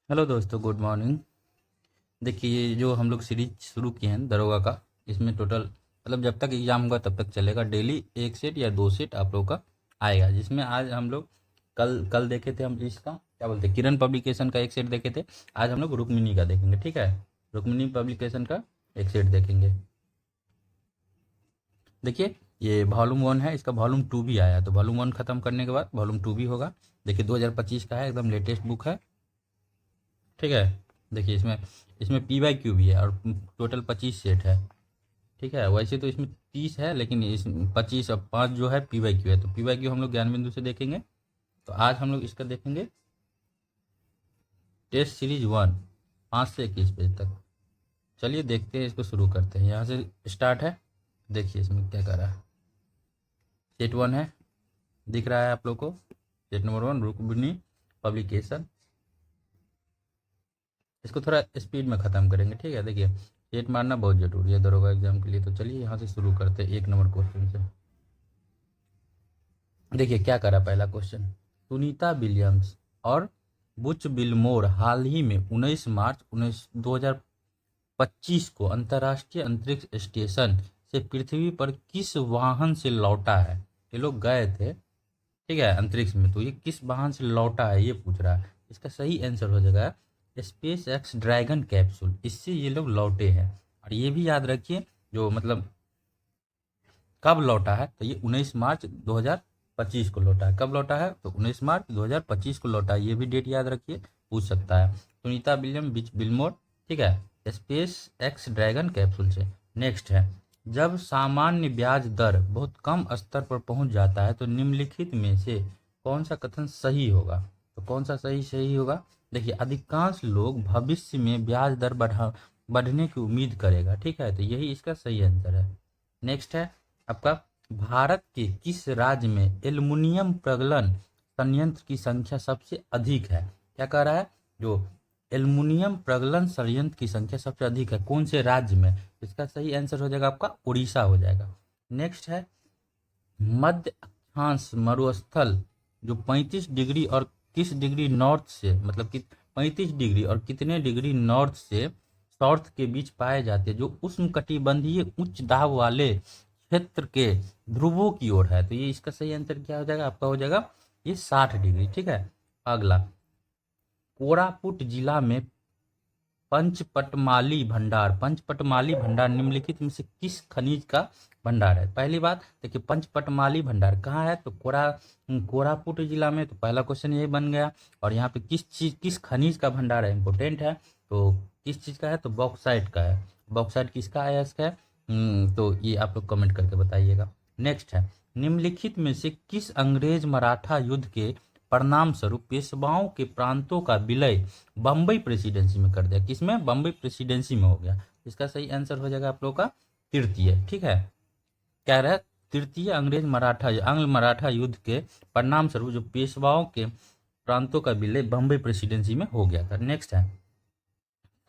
Hello दोस्तों, good morning. देखिए, ये जो हम लोग सीरीज शुरू किए हैं दरोगा का, इसमें टोटल मतलब जब तक एग्ज़ाम होगा तब तक चलेगा। डेली एक सेट या दो सेट आप लोग का आएगा, जिसमें आज हम लोग कल कल देखे थे, हम इसका क्या बोलते हैं, किरण पब्लिकेशन का एक सेट देखे थे। आज हम लोग रुक्मिणी का देखेंगे, ठीक है। रुक्मिणी पब्लिकेशन का एक सेट देखेंगे। देखिए, ये वॉल्यूम 1 है, इसका वॉल्यूम 2 भी आया, तो वॉल्यूम 1 खत्म करने के बाद वॉल्यूम 2 भी होगा। देखिए 2025 का है, एकदम लेटेस्ट बुक है, ठीक है। देखिए इसमें इसमें PYQ भी है और टोटल 25 सेट है, ठीक है। वैसे तो इसमें 30 है, लेकिन इस 25 और 5 जो है PYQ है, तो PYQ हम लोग ज्ञान बिंदु से देखेंगे। तो आज हम लोग इसका देखेंगे टेस्ट सीरीज 1, 5 से 21 पेज तक। चलिए देखते हैं, इसको शुरू करते हैं। यहाँ से स्टार्ट है। देखिए इसमें क्या कर रहा है। सेट 1 है, दिख रहा है आप लोग को। Set number 1 Rukmini publication. इसको थोड़ा स्पीड में ख़त्म करेंगे, ठीक है। देखिए सेट मारना बहुत ज़रूरी है दरोगा एग्जाम के लिए। तो चलिए यहाँ से शुरू करते हैं 1 नंबर क्वेश्चन से। देखिए क्या करा पहला क्वेश्चन। सुनीता विलियम्स और बुच बिलमोर हाल ही में 19 मार्च 2025 को अंतर्राष्ट्रीय अंतरिक्ष स्टेशन से पृथ्वी पर किस वाहन से लौटा है। ये लोग गए थे, ठीक है, अंतरिक्ष में। तो ये किस वाहन से लौटा है ये पूछ रहा है। इसका सही आंसर हो जाएगा स्पेस एक्स ड्रैगन कैप्सूल। इससे ये लोग लौटे हैं। और ये भी याद रखिए, जो मतलब कब लौटा है, तो ये 19 मार्च 2025 को लौटा है। कब लौटा है, तो 19 मार्च 2025 को लौटा है। ये भी डेट याद रखिए, पूछ सकता है। सुनीता विलियम बिच बिलमोर, ठीक है, स्पेस एक्स ड्रैगन कैप्सूल से। नेक्स्ट है, जब सामान्य ब्याज दर बहुत कम स्तर पर पहुंच जाता है तो निम्नलिखित में से कौन सा कथन सही होगा। तो कौन सा सही सही होगा। देखिए, अधिकांश लोग भविष्य में ब्याज दर बढ़ने की उम्मीद करेगा, ठीक है। तो यही इसका सही आंसर है। नेक्स्ट है आपका, भारत के किस राज्य में एल्युमिनियम प्रगलन संयंत्र की संख्या सबसे अधिक है। क्या कह रहा है, जो एल्युमिनियम प्रगलन संयंत्र की संख्या सबसे अधिक है, कौन से राज्य में। इसका सही आंसर हो जाएगा आपका उड़ीसा हो जाएगा। नेक्स्ट है, मध्य अक्षांश मरुस्थल जो 35 डिग्री और किस डिग्री नॉर्थ से, मतलब कि 35 डिग्री और कितने डिग्री नॉर्थ से साउथ के बीच पाए जाते हैं, जो उष्णकटिबंधीय उच्च दाब वाले क्षेत्र के ध्रुवों की ओर है। तो ये इसका सही आंसर क्या हो जाएगा, आपका हो जाएगा ये 60 डिग्री, ठीक है। अगला, कोरापुट जिला में पंचपटमाली भंडार निम्नलिखित में से किस खनिज का भंडार है। पहली बात देखिए, पंचपटमाली भंडार कहाँ है, तो कोरापुट जिला में। तो पहला क्वेश्चन यही बन गया। और यहाँ पे किस खनिज का भंडार है, इंपॉर्टेंट है। तो किस चीज़ का है, तो बॉक्साइट का है। बॉक्साइट किसका है, इसका है। तो ये आप लोग कमेंट करके बताइएगा। नेक्स्ट है, निम्नलिखित में से किस अंग्रेज मराठा युद्ध के परिणाम स्वरूप पेशवाओं के प्रांतों का विलय बम्बई प्रेसिडेंसी में कर दिया। किसमें, बम्बई प्रेसिडेंसी में हो गया। इसका सही आंसर हो जाएगा आप लोग का तृतीय, ठीक है। कह रहा है तृतीय आंग्ल मराठा युद्ध के परिणाम स्वरूप जो पेशवाओं के प्रांतों का विलय बम्बई प्रेसिडेंसी में हो गया था। नेक्स्ट है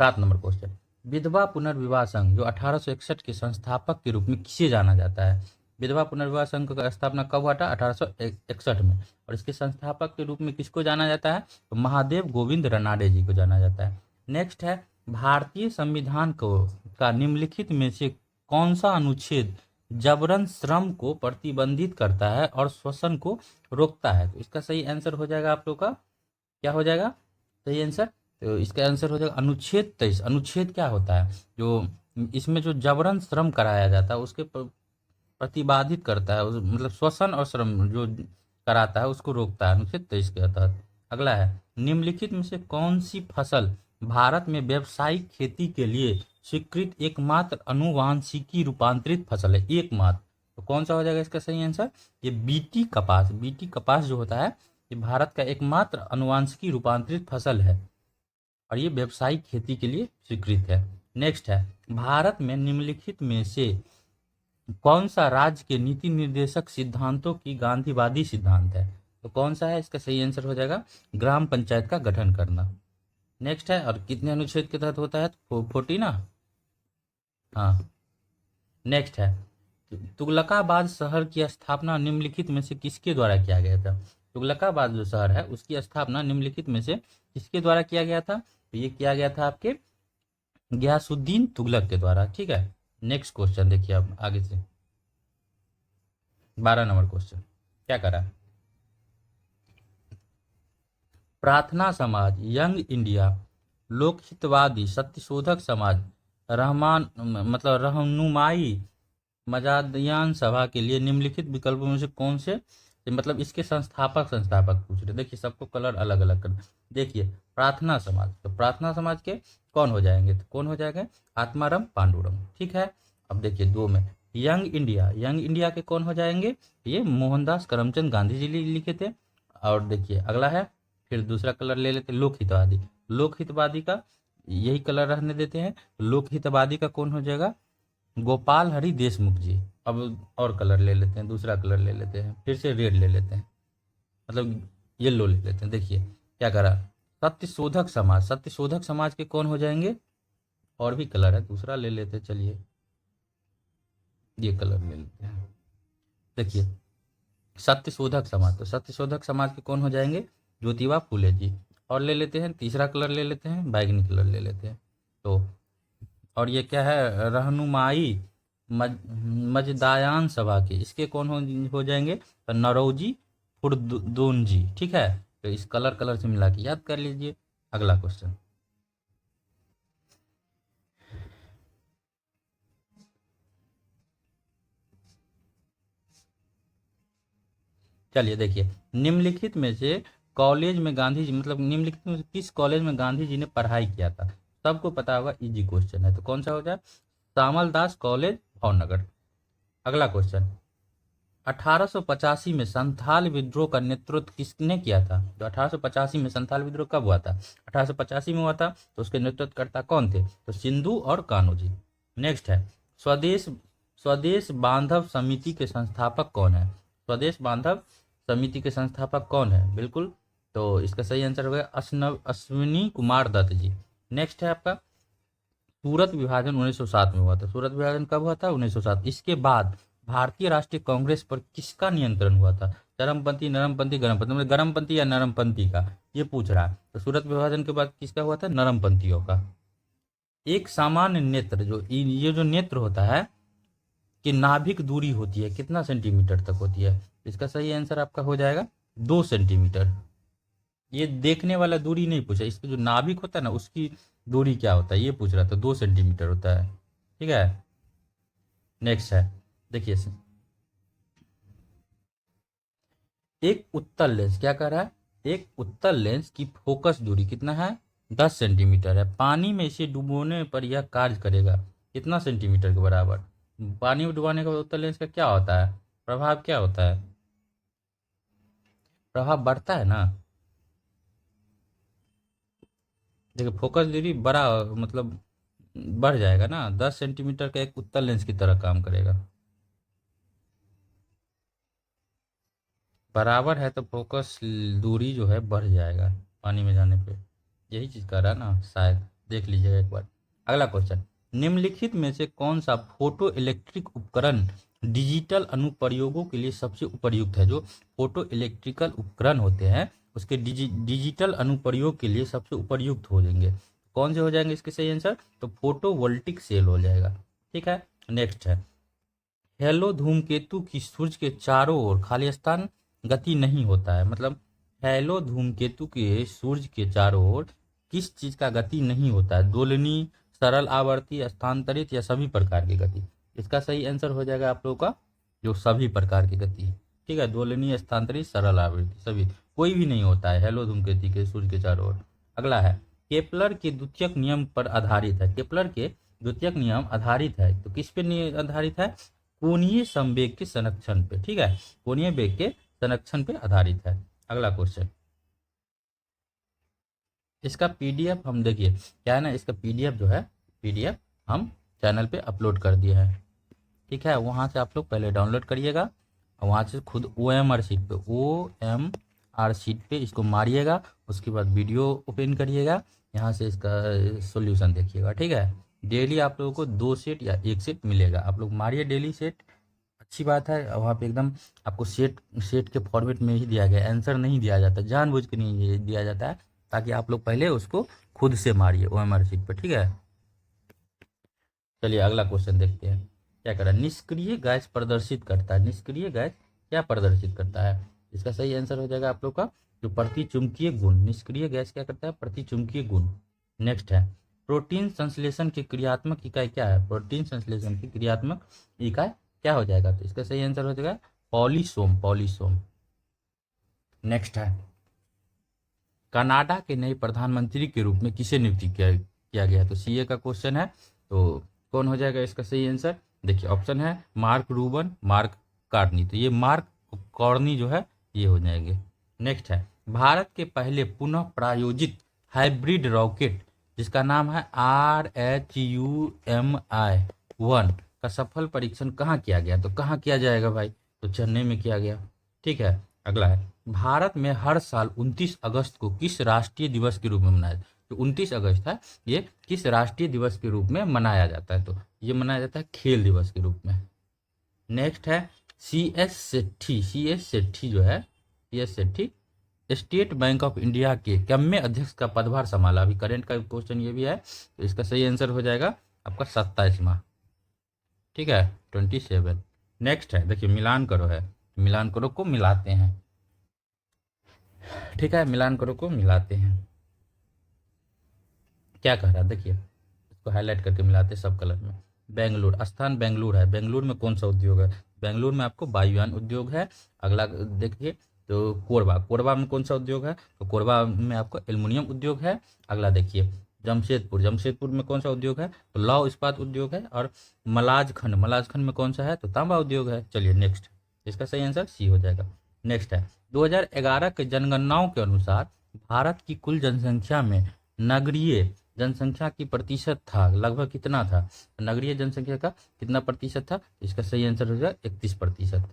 7 नंबर क्वेश्चन, विधवा पुनर्विवाह संघ जो 1861 के संस्थापक के रूप में किसे जाना जाता है। विधवा पुनर्विवाह संघ का स्थापना कब हुआ था, 1861 में। और इसके संस्थापक के रूप में किसको जाना जाता है, तो महादेव गोविंद रनाडे जी को जाना जाता है। नेक्स्ट है, भारतीय संविधान को का निम्नलिखित में से कौन सा अनुच्छेद जबरन श्रम को प्रतिबंधित करता है और शोषण को रोकता है। तो इसका सही आंसर हो जाएगा आप लोग का, क्या हो जाएगा सही आंसर। तो इसका आंसर हो जाएगा अनुच्छेद 23। अनुच्छेद क्या होता है, जो इसमें जो जबरन श्रम कराया जाता है उसके प्रतिबाधित करता है, मतलब श्वसन और श्रम जो कराता है उसको रोकता है, अनुच्छेद 23 के तहत। अगला है, निम्नलिखित में से कौन सी फसल भारत में व्यावसायिक खेती के लिए स्वीकृत एकमात्र अनुवांशिकी रूपांतरित फसल है, एकमात्र। तो कौन सा हो जाएगा इसका सही आंसर, ये बीटी कपास जो होता है, ये भारत का एकमात्र अनुवांशिकी रूपांतरित फसल है और ये व्यावसायिक खेती के लिए स्वीकृत है। नेक्स्ट है, भारत में निम्नलिखित में से कौन सा राज्य के नीति निर्देशक सिद्धांतों की गांधीवादी सिद्धांत है। तो कौन सा है, इसका सही आंसर हो जाएगा ग्राम पंचायत का गठन करना। नेक्स्ट है, और कितने अनुच्छेद के तहत होता है, 40 ना। हाँ। नेक्स्ट है, तुगलकाबाद शहर की स्थापना निम्नलिखित में से किसके द्वारा किया गया था। तुगलकाबाद जो शहर है उसकी स्थापना निम्नलिखित में से किसके द्वारा किया गया था? तो ये किया गया था आपके गयासुद्दीन तुगलक के द्वारा। ठीक है, नेक्स्ट क्वेश्चन देखिए आप आगे से 12 नंबर क्वेश्चन क्या करा? प्रार्थना समाज, यंग इंडिया, लोकहितवादी, सत्यशोधक समाज, मतलब रहनुमाई मजादियान सभा के लिए निम्नलिखित विकल्पों में से कौन से, मतलब इसके संस्थापक पूछ रहे। देखिए सबको कलर अलग अलग कर। देखिए प्रार्थना समाज, तो प्रार्थना समाज के कौन हो जाएंगे? तो कौन हो जाएंगे? आत्माराम पांडुरंग। ठीक है, अब देखिए 2 में यंग इंडिया, यंग इंडिया के कौन हो जाएंगे? ये मोहनदास करमचंद गांधी जी लिखे थे। और देखिए अगला है, फिर दूसरा कलर ले लेते लोकहितवादी, लोकहितवादी का यही कलर रहने देते हैं। लोकहितवादी का कौन हो जाएगा? गोपाल हरि देशमुख जी। अब और कलर ले लेते हैं, दूसरा कलर ले लेते हैं, फिर से रेड ले लेते हैं, मतलब येलो ले लेते हैं। देखिए क्या करा? सत्यशोधक समाज, सत्यशोधक समाज के कौन हो जाएंगे? और भी कलर है, दूसरा ले लेते हैं, चलिए ये कलर ले लेते हैं। देखिए सत्यशोधक समाज, तो सत्यशोधक समाज के कौन हो जाएंगे? ज्योतिबा फूले जी। और ले लेते हैं तीसरा कलर ले लेते हैं, बैगनी कलर ले लेते हैं। तो और ये क्या है? रहनुमाई मजदायान सभा के, इसके कौन हो जाएंगे? तो नरौजी फुरदून जी। ठीक है, तो इस कलर से मिला के याद कर लीजिए। अगला क्वेश्चन, चलिए देखिए निम्नलिखित में से कॉलेज में गांधी जी, मतलब निम्नलिखित में से किस कॉलेज में गांधी जी ने पढ़ाई किया था? सबको पता होगा, इजी क्वेश्चन है। तो कौन सा हो जाए? श्यामल दास कॉलेज भावनगर। अगला क्वेश्चन, 1885 में संथाल विद्रोह का नेतृत्व किसने किया था? तो 1885 में संथाल विद्रोह कब हुआ था? 1885 में हुआ था, तो उसके नेतृत्वकर्ता कौन थे? तो सिंधु और कान्हो जी। नेक्स्ट है स्वदेश स्वदेश बांधव समिति के संस्थापक कौन है? स्वदेश बांधव समिति के संस्थापक कौन है? बिल्कुल, तो इसका सही आंसर हो गया अश्विनी कुमार दत्त जी। नेक्स्ट है आपका सूरत विभाजन 1907 में हुआ था। सूरत विभाजन कब हुआ था? 1907। इसके बाद भारतीय राष्ट्रीय कांग्रेस पर किसका नियंत्रण हुआ था? चरमपंथी, नरमपंथी, गरमपंथी, मतलब गरमपंथी या नरमपंथी का ये पूछ रहा है। तो सूरत विभाजन के बाद किसका हुआ था? नरमपंथियों का। एक सामान्य नेत्र, जो ये जो नेत्र होता है कि नाभिक दूरी होती है कितना सेंटीमीटर तक होती है? इसका सही आंसर आपका हो जाएगा 2 सेंटीमीटर। ये देखने वाला दूरी नहीं पूछा, इसका जो नाभिक होता है ना उसकी दूरी क्या होता है ये पूछ रहा था, 2 सेंटीमीटर होता है। ठीक है, नेक्स्ट है देखिए एक उत्तल लेंस, क्या कर रहा है? एक उत्तल लेंस की फोकस दूरी कितना है? 10 सेंटीमीटर है। पानी में इसे डुबोने पर यह कार्य करेगा कितना सेंटीमीटर के बराबर? पानी में डुबाने के बाद उत्तल लेंस का क्या होता है? प्रभाव क्या होता है? प्रभाव बढ़ता है ना। देखिए फोकस दूरी बड़ा, मतलब बढ़ जाएगा ना, 10 सेंटीमीटर का एक उत्तल लेंस की तरह काम करेगा। बराबर है तो फोकस दूरी जो है बढ़ जाएगा पानी में जाने पे। यही चीज़ कर रहा है ना शायद, देख लीजिएगा एक बार। अगला क्वेश्चन, निम्नलिखित में से कौन सा फोटो इलेक्ट्रिक उपकरण डिजिटल अनुप्रयोगों के लिए सबसे उपयुक्त है? जो फोटो इलेक्ट्रिकल उपकरण होते हैं उसके डिजिटल अनुप्रयोग के लिए सबसे उपयुक्त हो जाएंगे, कौन से हो जाएंगे इसके सही आंसर? तो फोटो वोल्टिक सेल हो जाएगा। ठीक है, नेक्स्ट है हेलो धूमकेतु की सूर्य के चारों ओर खाली स्थान गति नहीं होता है, मतलब हेलो धूमकेतु के सूर्य के चारों ओर किस चीज का गति नहीं होता है? दोलनी, सरल आवर्ती, स्थानांतरित या सभी प्रकार की गति? इसका सही आंसर हो जाएगा आप लोगों का जो सभी प्रकार की गति। ठीक है, दोलनी, स्थानांतरित, सरल आवर्ती, सभी, कोई भी नहीं होता है हेलो धूमकेतु के सूर्य के चारों ओर। अगला है केपलर के द्वितीयक नियम पर आधारित है, केपलर के द्वितीयक नियम आधारित है तो किस पे आधारित है? कोणीय संवेग के संरक्षण पे। ठीक है, कोणीय वेग के संरक्षण पे आधारित है। अगला क्वेश्चन, इसका पीडीएफ हम देखिए क्या है ना, इसका पीडीएफ जो है पीडीएफ हम चैनल पे अपलोड कर दिए हैं। ठीक है, वहाँ से आप लोग पहले डाउनलोड करिएगा और वहाँ से खुद OMR शीट पे इसको मारिएगा, उसके बाद वीडियो ओपन करिएगा, यहाँ से इसका सॉल्यूशन देखिएगा। ठीक है, डेली आप लोगों को 2 सेट या 1 सेट मिलेगा, आप लोग मारिए डेली सेट, अच्छी बात है। वहाँ पे एकदम आपको सेट सेट के फॉर्मेट में ही दिया गया, आंसर नहीं दिया जाता, जानबूझ के नहीं ये दिया जाता है, ताकि आप लोग पहले उसको खुद से मारिए ओएमआर शीट पर, ठीक है। चलिए अगला क्वेश्चन देखते हैं। क्या कर रहा है, निष्क्रिय गैस प्रदर्शित करता है, निष्क्रिय गैस क्या प्रदर्शित करता है? इसका सही आंसर हो जाएगा आप लोग का जो प्रतिचुंबकीय गुण। निष्क्रिय गैस क्या करता है? प्रतिचुंबकीय गुण। नेक्स्ट है, प्रोटीन संश्लेषण की क्रियात्मक इकाई क्या है? प्रोटीन संश्लेषण की क्रियात्मक इकाई क्या हो जाएगा? तो इसका सही आंसर हो जाएगा पॉलीसोम, पॉलीसोम। नेक्स्ट है, कनाडा के नए प्रधानमंत्री के रूप में किसे नियुक्ति किया गया? तो सीए का क्वेश्चन है, तो कौन हो जाएगा इसका सही आंसर? देखिए ऑप्शन है मार्क रूबन, मार्क कार्नी, तो ये मार्क कॉर्नी जो है ये हो जाएंगे। नेक्स्ट है, भारत के पहले पुनः प्रायोजित हाइब्रिड रॉकेट जिसका नाम है RHUMI-1 का सफल परीक्षण कहाँ किया गया? तो कहाँ किया जाएगा भाई? तो चेन्नई में किया गया, ठीक है। अगला है, भारत में हर साल 29 अगस्त को किस राष्ट्रीय दिवस के रूप में मनाया? तो 29 अगस्त है ये किस राष्ट्रीय दिवस के रूप में मनाया जाता है? तो ये मनाया जाता है खेल दिवस के रूप में। नेक्स्ट है, सी एस सेठी जो है, CS Sethi state bank of India के कम्मे अध्यक्ष का पदभार संभाला? अभी करंट का क्वेश्चन ये भी है, तो इसका सही आंसर हो जाएगा आपका 27वां, ठीक है, 27। नेक्स्ट है, देखिए मिलान करो है, मिलान करो को मिलाते हैं, ठीक है, मिलान करो को मिलाते हैं। क्या कह रहा है देखिए, इसको हाईलाइट करके मिलाते हैं सब कलर में। बेंगलुरु, स्थान बेंगलुरु है, बेंगलुरु में कौन सा उद्योग है? बेंगलुरु में आपको वायुयान उद्योग है। अगला देखिए, तो कोरबा, कोरबा में कौन सा उद्योग है? तो कोरबा में आपको एल्युमिनियम उद्योग है। अगला देखिए जमशेदपुर, जमशेदपुर में कौन सा उद्योग है? तो लौह इस्पात उद्योग है। और मलाजखंड, मलाजखंड में कौन सा है? तो तांबा उद्योग है। चलिए नेक्स्ट, इसका सही आंसर सी हो जाएगा। नेक्स्ट है, 2011 के जनगणनाओं के अनुसार भारत की कुल जनसंख्या में नगरीय जनसंख्या की प्रतिशत था लगभग कितना था? नगरीय जनसंख्या का कितना प्रतिशत था? इसका सही आंसर हो जाएगा 31%।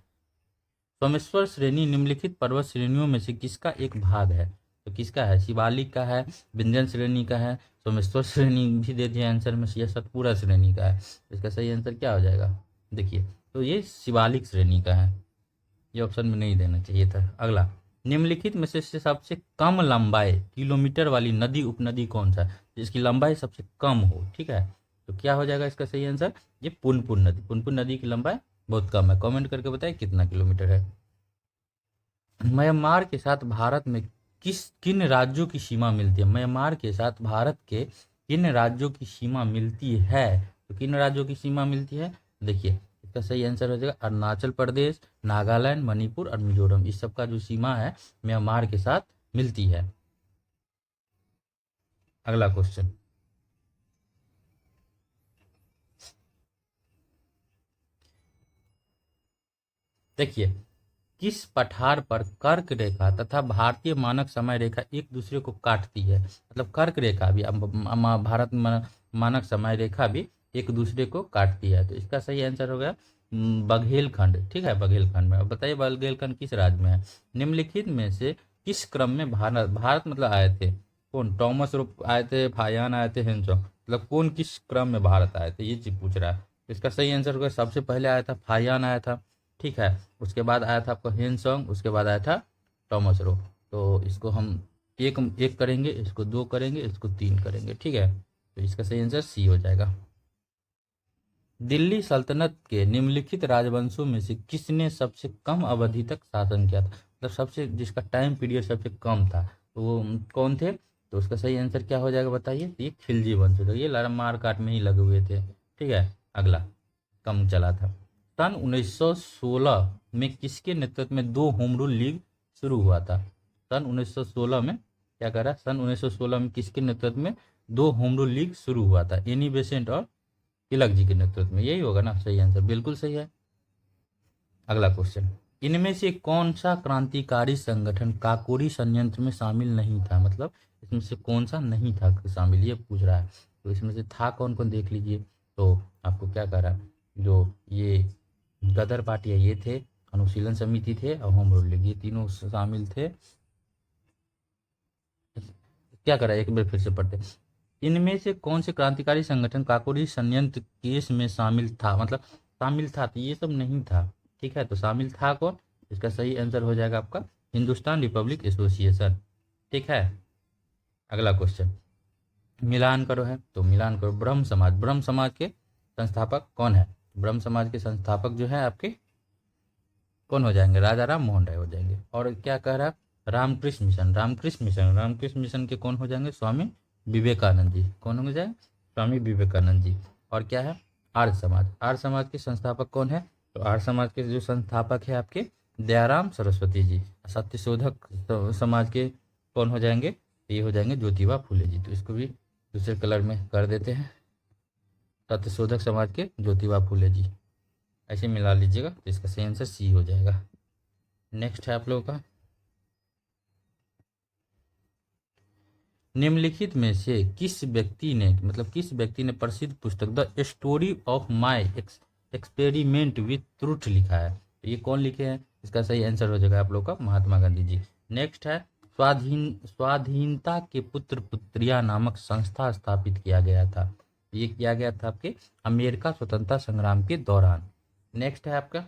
सोमेश्वर श्रेणी निम्नलिखित पर्वत श्रेणियों में से किसका एक भाग है? तो किसका है? शिवालिक का है, विंध्यन श्रेणी का है, सोमेश्वर श्रेणी भी दे दिया आंसर में, यह सतपुरा श्रेणी का है। इसका सही आंसर क्या हो जाएगा? देखिए, तो ये शिवालिक श्रेणी का है, ये ऑप्शन में नहीं देना चाहिए था। अगला, निम्नलिखित में से सबसे कम लंबाई किलोमीटर वाली नदी उपनदी कौन सा है जिसकी लंबाई सबसे कम हो? ठीक है, तो क्या हो जाएगा इसका सही आंसर? ये पुनपुन नदी, पुनपुन नदी की लंबाई बहुत कम है। कमेंट करके बताइए कितना किलोमीटर है। म्यांमार के साथ भारत में किन राज्यों की सीमा मिलती है? म्यांमार के साथ भारत के किन राज्यों की सीमा मिलती है? तो किन राज्यों की सीमा मिलती है? देखिए इसका सही आंसर हो जाएगा अरुणाचल प्रदेश, नागालैंड, मणिपुर और मिजोरम। इस सब का जो सीमा है म्यांमार के साथ मिलती है। अगला क्वेश्चन, देखिए किस पठार पर कर्क रेखा तथा भारतीय मानक समय रेखा एक दूसरे को काटती है? मतलब कर्क रेखा भी भारत मानक समय रेखा भी एक दूसरे को काटती है। तो इसका सही आंसर हो गया बघेलखंड, ठीक है, बघेलखंड में। अब बताइए बघेलखंड किस राज्य में है? निम्नलिखित में से किस क्रम में भारत भारत मतलब आए थे? कौन? टॉमस रुप आए थे, फायान आए थे, हेनसोंग, मतलब कौन किस क्रम में भारत आए थे, ये चीज पूछ रहा है। तो इसका सही आंसर होगा सबसे पहले आया था फायान आया था, ठीक है, उसके बाद आया था आपका हेनसोंग, उसके बाद आया था टॉमस रो। तो इसको हम एक एक करेंगे, इसको दो करेंगे, इसको तीन करेंगे, ठीक है, तो इसका सही आंसर सी हो जाएगा। दिल्ली सल्तनत के निम्नलिखित राजवंशों में से किसने सबसे कम अवधि तक शासन किया था? मतलब सबसे जिसका टाइम पीरियड सबसे कम था, तो वो कौन थे? तो उसका सही आंसर क्या हो जाएगा बताइए? तो ये खिलजी वंश, तो ये मार काट में ही लगे हुए थे, ठीक है। अगला, कम चला था। सन 1916 में किसके नेतृत्व में दो होम रूल लीग शुरू हुआ था? सन 1916 में क्या करा? सन 1916 में किसके नेतृत्व में दो होम रूल लीग शुरू हुआ था? एनी बेसेंट और तिलक जी के नेतृत्व में, यही होगा ना सही आंसर? बिल्कुल सही है। अगला क्वेश्चन, इनमें से कौन सा क्रांतिकारी संगठन काकोरी संयंत्र में शामिल नहीं था? मतलब इसमें से कौन सा नहीं था शामिल, ये पूछ रहा है। तो इसमें से था कौन कौन देख लीजिए। तो आपको क्या कह रहा है, जो ये गदर पार्टी है ये थे, अनुशीलन समिति थे और होम रूल लीग, ये तीनों शामिल थे। क्या करा, एक बार फिर से पढ़ते। इनमें से कौन से क्रांतिकारी संगठन काकोरी संयंत्र केस में शामिल था? मतलब शामिल था, तो ये सब नहीं था, ठीक है, तो शामिल था कौन? इसका सही आंसर हो जाएगा आपका हिंदुस्तान रिपब्लिक एसोसिएशन। ठीक है, अगला क्वेश्चन, मिलान करो है, तो मिलान करो। ब्रह्म समाज के संस्थापक कौन है? ब्रह्म समाज के संस्थापक जो है आपके कौन हो जाएंगे? राजा राम मोहन राय हो जाएंगे। और क्या कह रहा है? रामकृष्ण मिशन के कौन हो जाएंगे? स्वामी विवेकानंद जी। कौन हो जाए? स्वामी विवेकानंद जी। और क्या है? आर्य समाज के संस्थापक कौन है? तो आर्य समाज के जो संस्थापक है आपके दयाराम सरस्वती जी। सत्यशोधक समाज के कौन हो जाएंगे? ये हो जाएंगे ज्योतिबा फूले जी। तो इसको भी दूसरे कलर में कर देते हैं, सत्यशोधक समाज के ज्योतिबा फूले जी, ऐसे मिला लीजिएगा। तो इसका सही आंसर सी हो जाएगा। नेक्स्ट है आप लोगों का, निम्नलिखित में से किस व्यक्ति ने प्रसिद्ध पुस्तक the story of my experiment with truth लिखा है? तो ये कौन लिखे हैं? इसका सही आंसर हो जाएगा आप लोग का महात्मा गांधी जी। नेक्स्ट है, स्वाधीनता के पुत्र पुत्रिया नामक संस्था स्थापित किया गया था। ये किया गया था आपके अमेरिका स्वतंत्रता संग्राम के दौरान। नेक्स्ट है आपका,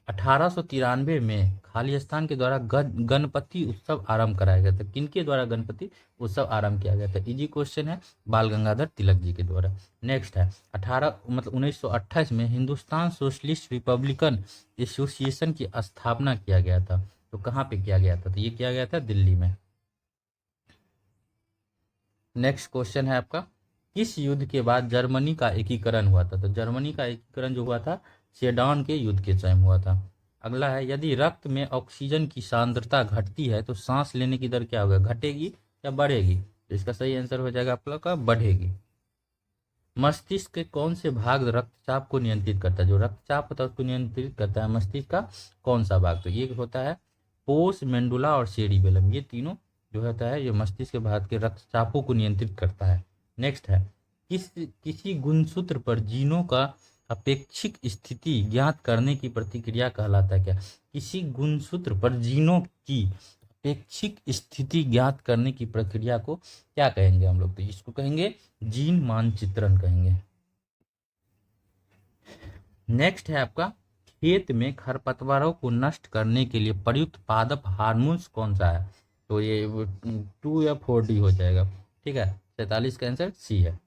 1893 में खालिस्तान के द्वारा गणपति उत्सव आरंभ कराया गया था। किनके द्वारा गणपति उत्सव आरंभ किया गया था? इजी क्वेश्चन है, बाल गंगाधर तिलक जी के द्वारा। नेक्स्ट है, 1928 में हिंदुस्तान सोशलिस्ट रिपब्लिकन एसोसिएशन की स्थापना किया गया था। तो कहाँ पे किया गया था? तो ये किया गया था दिल्ली में। नेक्स्ट क्वेश्चन है आपका, किस युद्ध के बाद जर्मनी का एकीकरण हुआ था? तो जर्मनी का एकीकरण जो हुआ था सेडान के युद्ध के समय हुआ था। अगला है, यदि रक्त में ऑक्सीजन की सांद्रता घटती है तो सांस लेने की दर क्या होगा? घटेगी या बढ़ेगी? तो इसका सही आंसर हो जाएगा आप लोग का बढ़ेगी। मस्तिष्क के कौन से भाग रक्तचाप को नियंत्रित करता है? जो रक्तचाप होता है उसको नियंत्रित करता है मस्तिष्क का कौन सा भाग? तो ये होता है पोस्ट मेंडुला और सेरिबेलम। ये तीनों जो होता है ये मस्तिष्क के भाग के रक्तचापों को नियंत्रित करता है। नेक्स्ट है, किसी गुणसूत्र पर जीनों का अपेक्षिक स्थिति ज्ञात करने की प्रतिक्रिया कहलाता है क्या? किसी गुणसूत्र पर जीनों की अपेक्षिक स्थिति ज्ञात करने की प्रक्रिया को क्या कहेंगे हम लोग? तो इसको कहेंगे जीन मानचित्रण कहेंगे। नेक्स्ट है आपका, खेत में खरपतवारों को नष्ट करने के लिए प्रयुक्त पादप हार्मोन्स कौन सा है? तो ये 2 या 4D हो जाएगा। ठीक है, 43 का आंसर सी है।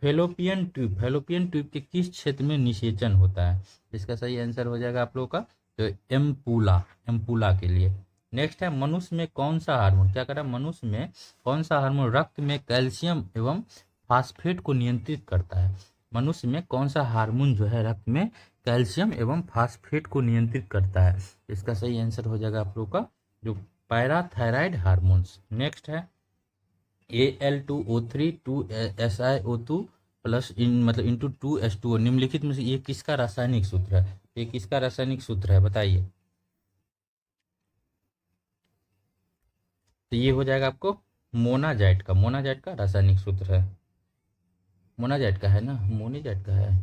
फेलोपियन ट्यूब के किस क्षेत्र में निषेचन होता है? इसका सही आंसर हो जाएगा आप लोगों का तो एम्पुला के लिए। नेक्स्ट है, मनुष्य में कौन सा हार्मोन, क्या कह रहा है? मनुष्य में कौन सा हार्मोन रक्त में कैल्शियम एवं फास्फेट को नियंत्रित करता है? मनुष्य में कौन सा हार्मोन जो है रक्त में कैल्शियम एवं फास्फेट को नियंत्रित करता है? इसका सही आंसर हो जाएगा आप लोग का जो पैराथायराइड हार्मोन्स। नेक्स्ट है, Al2O3 2SiO2 plus into 2H2O निम्नलिखित में से ये किसका रासायनिक सूत्र है? ये किसका रासायनिक सूत्र है बताइए? तो ये हो जाएगा आपको मोनाजाइट का रासायनिक सूत्र है। मोनाजाइट का है ना, मोनीजाइट का है?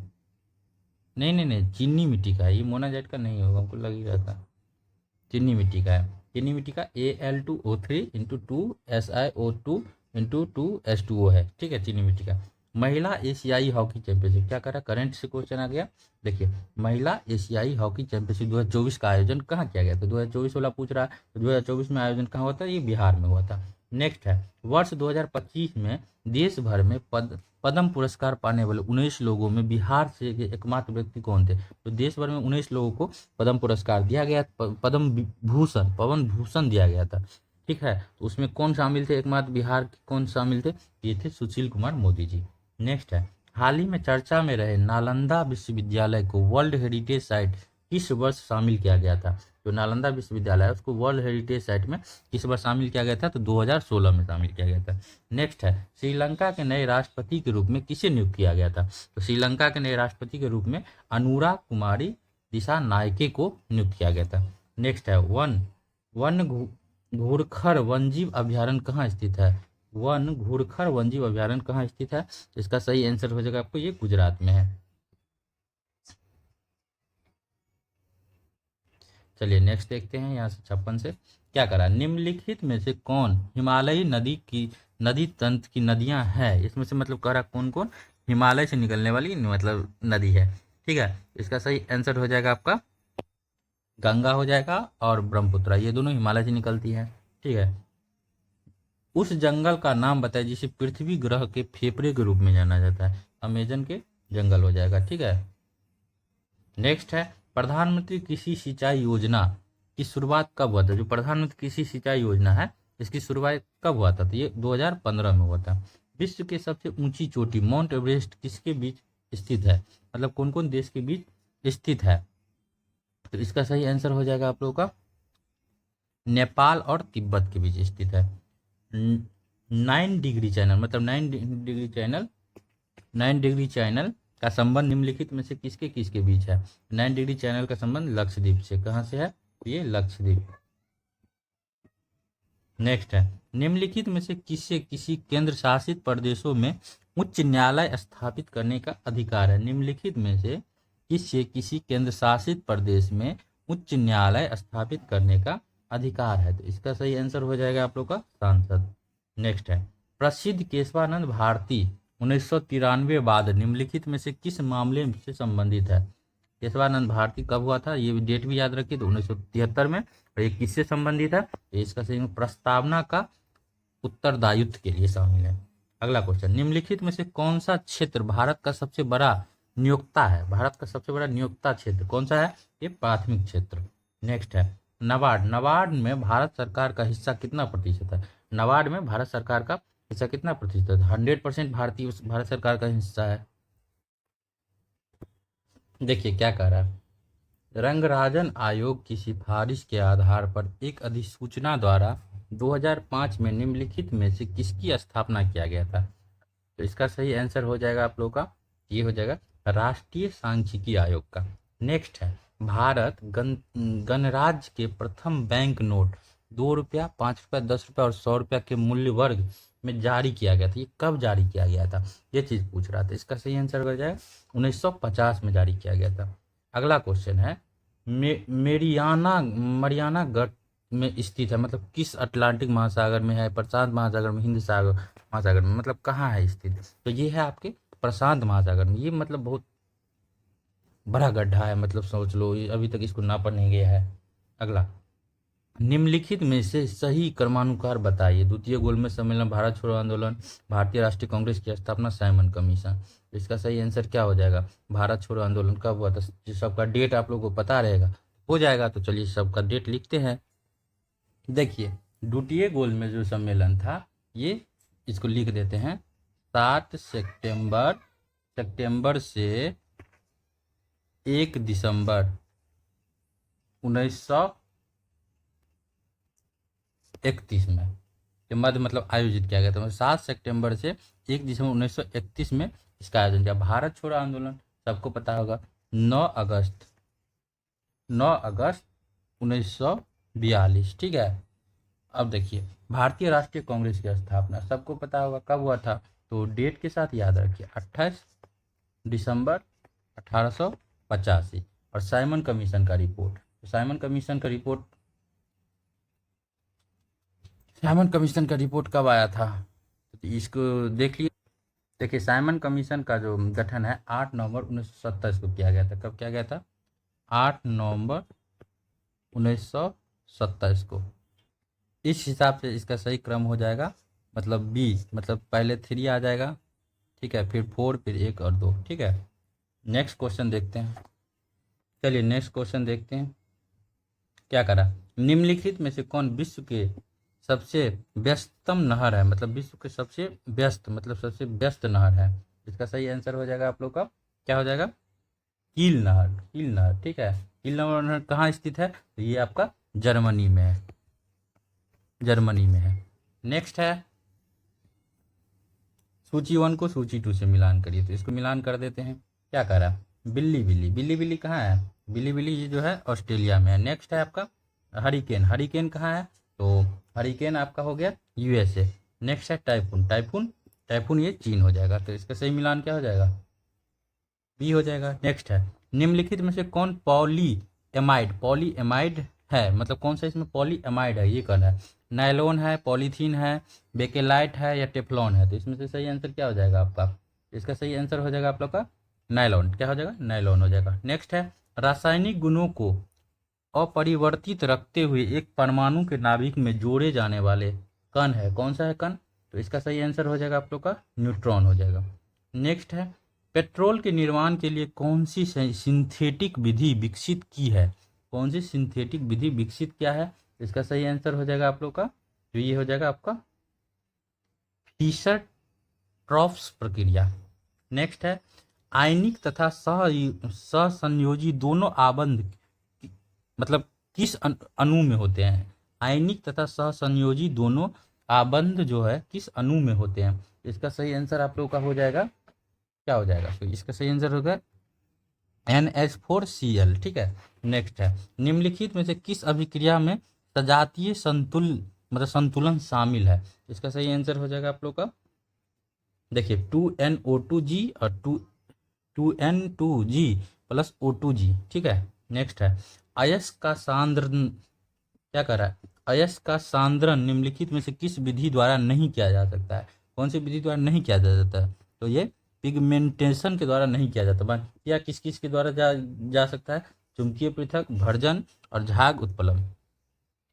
नहीं, चीनी मिट्टी का है ये, मोनाजाइट का नहीं होगा, हमको लग ही रहा था। चीनी मिट्टी का है। चीनी मिट्टी का Al2O3 into 2SiO2 into 2H2O है। ठीक है, चीनी मिट्टी का। महिला एशियाई हॉकी चैंपियनशिप, क्या करा? करंट से क्वेश्चन आ गया। देखिए, महिला एशियाई हॉकी चैंपियनशिप 2024 का आयोजन कहाँ किया गया था? 2024 वाला पूछ रहा है, तो 2024 में आयोजन कहाँ हुआ था? ये बिहार में हुआ था। नेक्स्ट है, वर्ष 2025 में देश भर में पद्म पुरस्कार पाने वाले 19 लोगों में बिहार से एकमात्र व्यक्ति कौन थे? तो देश भर में 19 लोगों को पद्म पुरस्कार दिया गया, पद्म भूषण दिया गया था। ठीक है, तो उसमें कौन शामिल थे? एकमात्र बिहार के कौन शामिल थे? ये थे सुशील कुमार मोदी जी। नेक्स्ट है, हाल ही में चर्चा में रहे नालंदा विश्वविद्यालय को वर्ल्ड हेरिटेज साइट किस वर्ष शामिल किया गया था? जो नालंदा विश्वविद्यालय है उसको वर्ल्ड हेरिटेज साइट में किस वर्ष शामिल किया गया था? तो 2016 में शामिल किया गया था। नेक्स्ट है, श्रीलंका के नए राष्ट्रपति के रूप में किसे नियुक्त किया गया था? तो श्रीलंका के नए राष्ट्रपति के रूप में अनुरा कुमारी दिसानायके को नियुक्त किया गया था। नेक्स्ट है, वन घुड़खर वन्यजीव अभ्यारण्य कहाँ स्थित है? वन घुड़खर वन्यजीव अभ्यारण्य कहाँ स्थित है? इसका सही आंसर हो जाएगा आपको, ये गुजरात में है। चलिए नेक्स्ट देखते हैं, यहाँ से 56 से क्या करा? निम्नलिखित में से कौन हिमालयी नदी तंत्र की नदियां हैं? इसमें से मतलब कह रहा कौन हिमालय से निकलने वाली मतलब नदी है। ठीक है, इसका सही आंसर हो जाएगा आपका गंगा हो जाएगा और ब्रह्मपुत्र, ये दोनों हिमालय से निकलती है। ठीक है, उस जंगल का नाम बताइए जिसे पृथ्वी ग्रह के फेफड़े के रूप में जाना जाता है। अमेजन के जंगल हो जाएगा। ठीक है, नेक्स्ट है प्रधानमंत्री कृषि सिंचाई योजना की शुरुआत कब हुआ था। जो प्रधानमंत्री कृषि सिंचाई योजना है इसकी शुरुआत कब हुआ था, तो ये 2015 में हुआ था। विश्व के सबसे ऊंची चोटी माउंट एवरेस्ट किसके बीच स्थित है, मतलब कौन कौन देश के बीच स्थित है, तो इसका सही आंसर हो जाएगा आप लोगों का नेपाल और तिब्बत के बीच स्थित है। 9 डिग्री चैनल, मतलब 9 डिग्री चैनल का संबंध निम्नलिखित में से किसके किसके बीच है। 9 डिग्री चैनल का संबंध लक्षद्वीप से, कहाँ से है, ये लक्षद्वीप। नेक्स्ट है निम्नलिखित में से किससे किसी केंद्र शासित प्रदेशों में उच्च न्यायालय स्थापित करने का अधिकार है। निम्नलिखित में से किससे किसी केंद्र शासित प्रदेश में उच्च न्यायालय स्थापित करने का अधिकार है, तो इसका सही आंसर हो जाएगा आप लोग का सांसद। नेक्स्ट है प्रसिद्ध केशवानंद भारती 1993 बाद निम्नलिखित में से किस मामले से संबंधित है। केशवानंद भारती कब हुआ था, ये डेट भी याद रखिए, तो 1973 में। और ये किससे संबंधित है, तो इसका सही प्रस्तावना का उत्तरदायित्व के लिए शामिल है। अगला क्वेश्चन निम्नलिखित में से कौन सा क्षेत्र भारत का सबसे बड़ा नियोक्ता है। भारत का सबसे बड़ा नियोक्ता क्षेत्र कौन सा है, ये प्राथमिक क्षेत्र। नेक्स्ट है नाबार्ड, नाबार्ड में भारत सरकार का हिस्सा कितना प्रतिशत है। नाबार्ड में भारत सरकार का हिस्सा कितना प्रतिशत है, 100% भारत सरकार का हिस्सा है। देखिए क्या कह रहा है, रंगराजन आयोग की सिफारिश के आधार पर एक अधिसूचना द्वारा 2005 में निम्नलिखित में से किसकी स्थापना किया गया था, तो इसका सही आंसर हो जाएगा आप लोगों का, ये हो जाएगा राष्ट्रीय सांख्यिकी आयोग का। नेक्स्ट है भारत गणराज्य के प्रथम बैंक नोट 2 रुपया, 5 रुपया, 10 रुपया और 100 रुपया के मूल्य वर्ग में जारी किया गया था। ये कब जारी किया गया था, ये चीज पूछ रहा था। इसका सही आंसर हो जाएगा 1950 में जारी किया गया था। अगला क्वेश्चन है मरियाना गढ़ में स्थित है, मतलब किस अटलांटिक महासागर में है, प्रशांत महासागर में, हिंद सागर महासागर में, मतलब कहाँ है स्थित, तो ये है आपके प्रशांत महासागर में। ये मतलब बहुत बड़ा गड्ढा है, मतलब सोच लो, अभी तक इसको नापा नहीं गया है। अगला निम्नलिखित में से सही क्रमानुसार बताइए। द्वितीय गोलमेज सम्मेलन, भारत छोड़ो आंदोलन, भारतीय राष्ट्रीय कांग्रेस की स्थापना, साइमन कमीशन। इसका सही आंसर क्या हो जाएगा, भारत छोड़ो आंदोलन कब हुआ था, सबका डेट आप लोगों को पता रहेगा, हो जाएगा। तो चलिए सबका डेट लिखते हैं। देखिए द्वितीय गोलमेज जो सम्मेलन था, ये इसको लिख देते हैं 7 सितंबर से 1 दिसंबर 1931 में के मध्य मतलब आयोजित किया गया था। 7 सितंबर से 1 दिसंबर 1931 में इसका आयोजन किया। भारत छोड़ो आंदोलन सबको पता होगा 9 अगस्त 1942। ठीक है, अब देखिए भारतीय राष्ट्रीय कांग्रेस की स्थापना सबको पता होगा कब हुआ था, तो डेट के साथ याद रखिए 28 दिसंबर 1885। और साइमन कमीशन का रिपोर्ट, साइमन कमीशन का रिपोर्ट कब आया था, तो इसको देख लिए। देखिए साइमन कमीशन का जो गठन है 8 नवंबर 1927 को किया गया था। कब किया गया था, 8 नवंबर 1927 को। इस हिसाब से इसका सही क्रम हो जाएगा, मतलब बी, मतलब पहले 3 आ जाएगा, ठीक है, फिर 4, फिर 1 और 2। ठीक है, नेक्स्ट क्वेश्चन देखते हैं। चलिए नेक्स्ट क्वेश्चन देखते हैं क्या करा। निम्नलिखित में से कौन विश्व के सबसे व्यस्ततम नहर है, मतलब विश्व के सबसे व्यस्त, मतलब सबसे व्यस्त नहर है। इसका सही आंसर हो जाएगा आप लोग का, क्या हो जाएगा, कील नहर। ठीक है, कील नहर कहाँ स्थित है, तो ये आपका जर्मनी में है। नेक्स्ट है सूची 1 को सूची 2 से मिलान करिए, तो इसको मिलान कर देते हैं। क्या कह रहा है, बिल्ली कहाँ है, बिल्ली जो है ऑस्ट्रेलिया में है। नेक्स्ट है आपका हरिकेन कहाँ है, तो हरिकेन आपका हो गया यूएसए। नेक्स्ट है टाइफून ये चीन हो जाएगा, तो इसका सही मिलान क्या हो जाएगा, बी हो जाएगा। नेक्स्ट है निम्नलिखित में से कौन पॉलीएमाइड है, मतलब कौन सा इसमें पॉलीएमाइड है, ये कहना है। नायलॉन है, पॉलीथीन है, बेकेलाइट है या टेफ्लॉन है, तो इसमें से सही आंसर क्या हो जाएगा आपका, इसका सही आंसर हो जाएगा आप लोग का नायलॉन। क्या हो जाएगा, नायलॉन हो जाएगा। नेक्स्ट है रासायनिक गुणों को अपरिवर्तित रखते हुए एक परमाणु के नाभिक में जोड़े जाने वाले कण है। कौन सा है कण? तो इसका सही आंसर हो जाएगा आप लोग का न्यूट्रॉन हो जाएगा। नेक्स्ट है, पेट्रोल के निर्माण के लिए कौन सी सिंथेटिक विधि विकसित की है? कौन सी सिंथेटिक विधि विकसित किया है? इसका सही आंसर हो जाएगा आप लोग का, तो ये हो जाएगा आपका फिशर ट्रॉफ्स प्रक्रिया। नेक्स्ट है, आयनिक तथा सहसंयोजी दोनों आबंध मतलब किस अणु में होते हैं? आयनिक तथा सहसंयोजी दोनों आबंध जो है किस अणु में होते हैं? इसका सही आंसर आप लोगों का हो जाएगा, क्या हो जाएगा? तो इसका सही आंसर होगा NH4Cl। ठीक है। नेक्स्ट है, निम्नलिखित में से किस अभिक्रिया में सजातीय संतुलन शामिल है? इसका सही आंसर हो जाएगा आप लोग का, देखिए 2NO2G और 2N2G प्लस O2G। ठीक है। नेक्स्ट है, अयस्क का सांद्रण क्या कर रहा है? अयस्क का सांद्रण निम्नलिखित में से किस विधि द्वारा नहीं किया जा सकता है? कौन सी विधि द्वारा नहीं किया जा सकता है? तो ये पिगमेंटेशन के द्वारा नहीं किया जाता, या किस किस के द्वारा जा सकता है? चुंबकीय पृथक, भर्जन और झाग उत्प्लवन।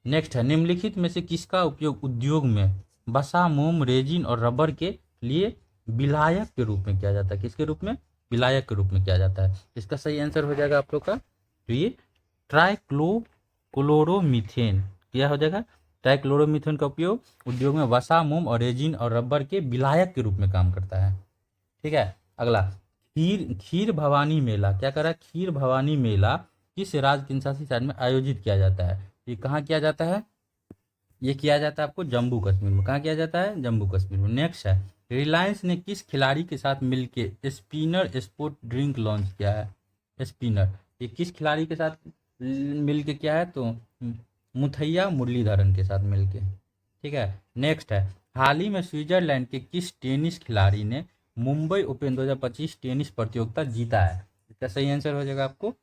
नेक्स्ट है, निम्नलिखित में से किसका उपयोग उद्योग में वसा, मोम, रेजिन और रबर के लिए विलायक के रूप में किया जाता है? किसके रूप में? विलायक के रूप में किया जाता है। इसका सही आंसर हो जाएगा आप लोग का, तो ये ट्राइक्लोरोमीथेन क्या हो जाएगा? ट्राइक्लोरोमीथेन का उपयोग उद्योग में वसा, मोम और रेजिन और रबर के विलायक के रूप में काम करता है। ठीक है। अगला, खीर भवानी मेला क्या कर रहा है? खीर भवानी मेला किस राज्य केंद्रशासित राज्य में आयोजित किया जाता है? ये कहाँ किया जाता है? ये किया जाता है आपको जम्मू कश्मीर में। कहाँ किया जाता है? जम्मू कश्मीर में। नेक्स्ट है, रिलायंस ने किस खिलाड़ी के साथ मिलके स्पिनर स्पोर्ट ड्रिंक लॉन्च किया है? स्पिनर, ये किस खिलाड़ी के साथ मिलके किया है? तो मुथैया मुरलीधरन के साथ मिलके। ठीक है। नेक्स्ट है, हाल ही में स्विट्जरलैंड के किस टेनिस खिलाड़ी ने मुंबई ओपन 2025 टेनिस प्रतियोगिता जीता है? इसका सही आंसर हो जाएगा आपको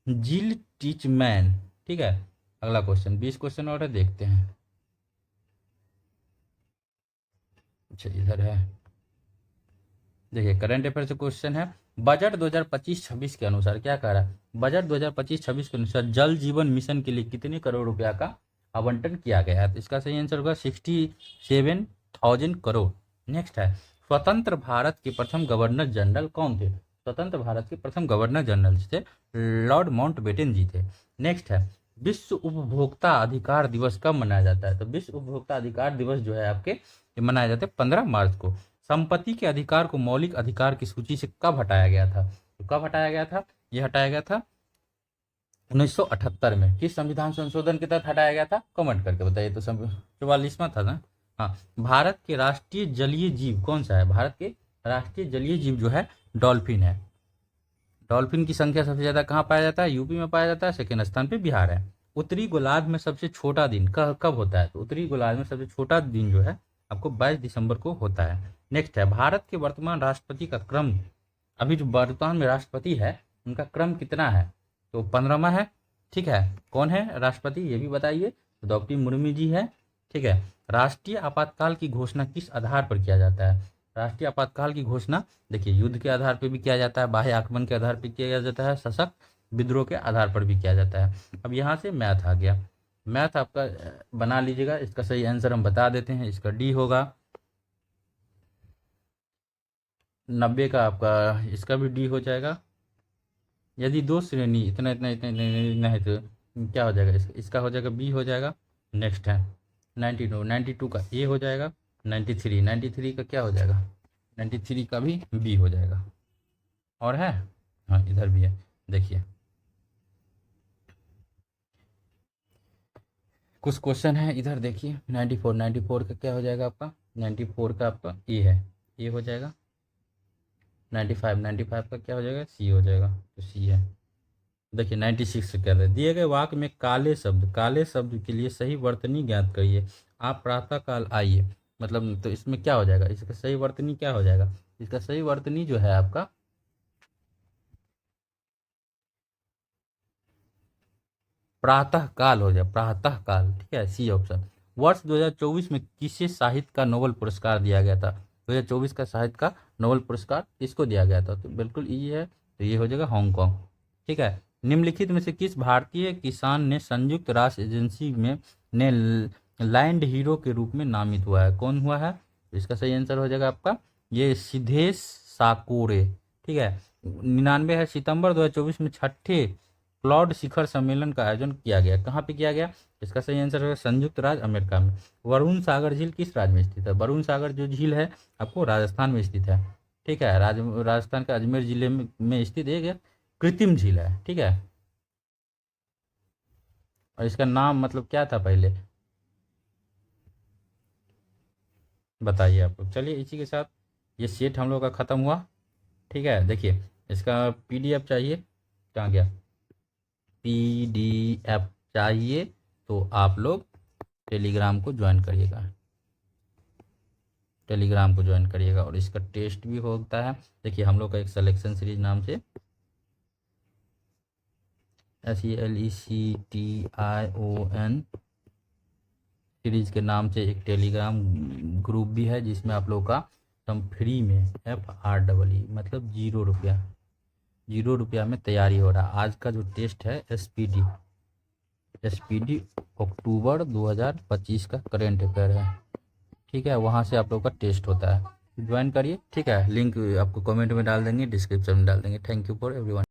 जिल टीचमैन। ठीक है। अगला क्वेश्चन, 20 क्वेश्चन और है, देखते हैं। अच्छा इधर है, देखिए करंट अफेयर से क्वेश्चन है, बजट 2025-26 के अनुसार क्या कह रहा है? बजट 2025-26 के अनुसार जल जीवन मिशन के लिए कितने करोड़ रुपया का आवंटन किया गया है? तो इसका सही आंसर होगा 67,000 करोड़। नेक्स्ट है, स्वतंत्र भारत के प्रथम गवर्नर जनरल कौन थे? स्वतंत्र भारत के प्रथम गवर्नर जनरल थे लॉर्ड माउंटबेटन जी थे। नेक्स्ट है, विश्व उपभोक्ता अधिकार दिवस कब मनाया जाता है? तो विश्व उपभोक्ता अधिकार दिवस जो है आपके ये मनाया जाता है 15 मार्च को। संपत्ति के अधिकार को मौलिक अधिकार की सूची से कब हटाया गया था? तो कब हटाया गया था? यह हटाया गया था 1978 में। किस संविधान संशोधन के तहत हटाया गया था? कमेंट करके बताइए। तो 44वां था ना? हाँ। भारत के राष्ट्रीय जलीय जीव कौन सा है? भारत के राष्ट्रीय जलीय जीव जो है डॉल्फिन है। डॉल्फिन की संख्या सबसे ज्यादा कहाँ पाया जाता है? यूपी में पाया जाता है। सेकेंड स्थान पे बिहार है। उत्तरी गोलार्ध में सबसे छोटा दिन कब होता है? तो उत्तरी गोलार्ध में सबसे छोटा दिन जो है आपको 22 दिसंबर को होता है। नेक्स्ट है, भारत के वर्तमान राष्ट्रपति का क्रम, अभी जो वर्तमान में राष्ट्रपति है उनका क्रम कितना है? तो 15वां है। ठीक है। कौन है राष्ट्रपति ये भी बताइए। तो द्रौपदी मुर्मू जी है। ठीक है। राष्ट्रीय आपातकाल की घोषणा किस आधार पर किया जाता है? राष्ट्रीय आपातकाल की घोषणा देखिए युद्ध के आधार पर भी किया जाता है, बाह्य आक्रमण के आधार पर किया जाता है, सशक्त विद्रोह के आधार पर भी किया जाता है। अब यहाँ से मैथ आ गया, मैथ आपका बना लीजिएगा। इसका सही आंसर हम बता देते हैं, इसका डी होगा 90 का, आपका इसका भी डी हो जाएगा। यदि दो श्रेणी इतना इतना इतना इतना इतना है तो क्या हो जाएगा? इसका हो जाएगा बी हो जाएगा। नेक्स्ट है 92 का ए हो जाएगा। 93 का क्या हो जाएगा? 93 का भी बी हो जाएगा। और है, हाँ इधर भी है, देखिए कुछ क्वेश्चन है इधर देखिए। 94 का क्या हो जाएगा आपका? 94 का आपका ए है, ए हो जाएगा। 95 का क्या हो जाएगा? सी हो जाएगा, तो सी है। देखिए 96 से कह रहे दिए गए वाक्य में काले शब्द के लिए सही वर्तनी ज्ञात करिए। आप प्रातः काल आइए, मतलब तो इसमें क्या हो जाएगा? इसका सही वर्तनी क्या हो जाएगा? इसका सही वर्तनी जो है आपका प्रातः काल हो जाए, प्रातः काल। ठीक है, सी ऑप्शन। वर्ष 2024 में किसे साहित्य का नोबेल पुरस्कार दिया गया था? 2024 का साहित्य का नोबेल पुरस्कार इसको दिया गया था, तो बिल्कुल ये है, तो ये हो जाएगा हांगकांग। ठीक है। निम्नलिखित में से किस भारतीय किसान ने संयुक्त राष्ट्र एजेंसी में ने लैंड हीरो के रूप में नामित हुआ है? कौन हुआ है? इसका सही आंसर हो जाएगा आपका ये सिद्धेश साकोरे। ठीक है। 99 है सितंबर 2024 में छठे क्लाउड शिखर सम्मेलन का आयोजन किया गया। कहाँ पे किया गया? इसका सही आंसर होगा संयुक्त राज्य अमेरिका में। वरुण सागर झील किस राज्य में स्थित है? वरुण सागर जो झील है आपको राजस्थान में स्थित है। ठीक है। राजस्थान के अजमेर जिले में स्थित एक कृत्रिम झील है। ठीक है। और इसका नाम मतलब क्या था पहले, बताइए आप लोग। चलिए इसी के साथ ये सेट हम लोग का ख़त्म हुआ। ठीक है। देखिए इसका पीडीएफ चाहिए, कहाँ गया? पीडीएफ चाहिए तो आप लोग टेलीग्राम को ज्वाइन करिएगा, टेलीग्राम को ज्वाइन करिएगा। और इसका टेस्ट भी होता है। देखिए हम लोग का एक सिलेक्शन सीरीज नाम से SELECTION सीरीज के नाम से एक टेलीग्राम ग्रुप भी है, जिसमें आप लोग का हम फ्री में FREE मतलब 0 रुपया में तैयारी हो रहा है। आज का जो टेस्ट है SPD अक्टूबर 2025 का करेंट अफेयर है। ठीक है। वहाँ से आप लोग का टेस्ट होता है, ज्वाइन करिए। ठीक है। लिंक आपको कमेंट में डाल देंगे, डिस्क्रिप्शन में डाल देंगे। Thank you for everyone.